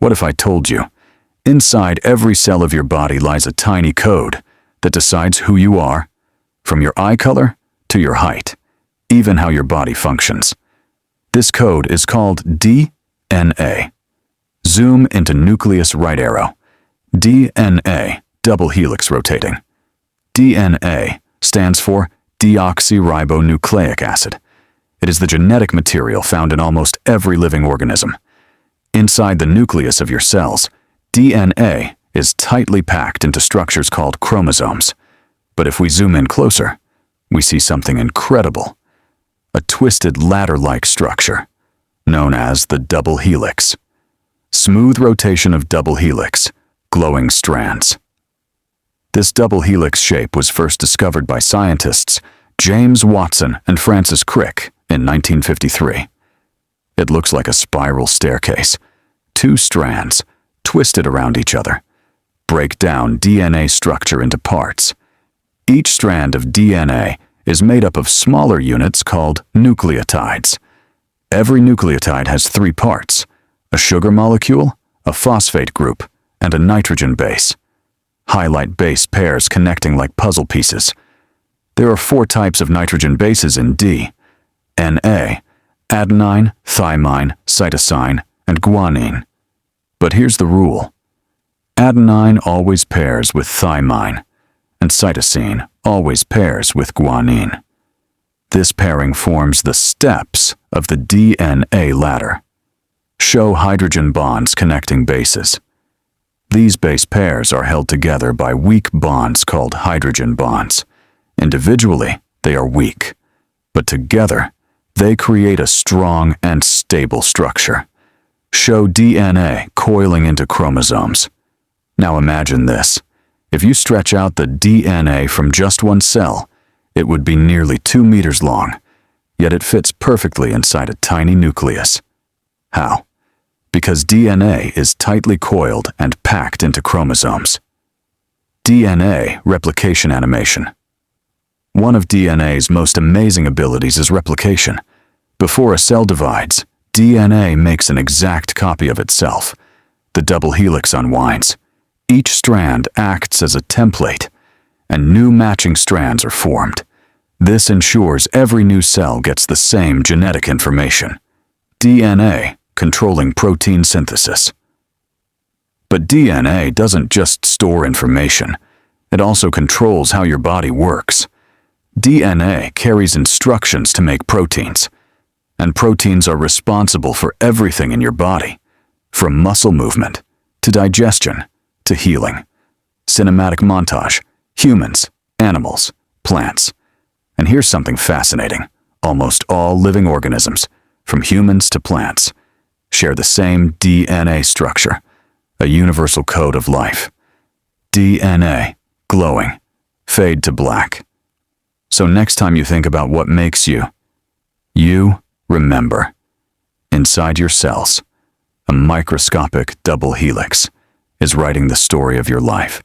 What if I told you, inside every cell of your body lies a tiny code that decides who you are, from your eye color to your height, even how your body functions. This code is called DNA. Zoom into nucleus right arrow. DNA, double helix rotating. DNA stands for deoxyribonucleic acid. It is the genetic material found in almost every living organism. Inside the nucleus of your cells, DNA is tightly packed into structures called chromosomes. But if we zoom in closer, we see something incredible. A twisted ladder-like structure, known as the double helix. Smooth rotation of double helix, glowing strands. This double helix shape was first discovered by scientists James Watson and Francis Crick in 1953. It looks like a spiral staircase. Two strands, twisted around each other, break down DNA structure into parts. Each strand of DNA is made up of smaller units called nucleotides. Every nucleotide has 3 parts: a sugar molecule, a phosphate group, and a nitrogen base. Highlight base pairs connecting like puzzle pieces. There are 4 types of nitrogen bases in D: Na, adenine, thymine, cytosine, and guanine. But here's the rule. Adenine always pairs with thymine, and cytosine always pairs with guanine. This pairing forms the steps of the DNA ladder. Show hydrogen bonds connecting bases. These base pairs are held together by weak bonds called hydrogen bonds. Individually, they are weak, but together, they create a strong and stable structure. Show DNA coiling into chromosomes. Now imagine this. If you stretch out the DNA from just one cell, it would be nearly 2 meters long, yet it fits perfectly inside a tiny nucleus. How? Because DNA is tightly coiled and packed into chromosomes. DNA replication animation. One of DNA's most amazing abilities is replication. Before a cell divides, DNA makes an exact copy of itself. The double helix unwinds. Each strand acts as a template, and new matching strands are formed. This ensures every new cell gets the same genetic information. DNA controlling protein synthesis. But DNA doesn't just store information. It also controls how your body works. DNA carries instructions to make proteins, and proteins are responsible for everything in your body, from muscle movement to digestion to healing. Cinematic montage: humans, animals, plants. And here's something fascinating. Almost all living organisms, from humans to plants, share the same DNA structure, a universal code of life. DNA, glowing, fade to black. So next time you think about what makes you, remember, inside your cells, a microscopic double helix is writing the story of your life.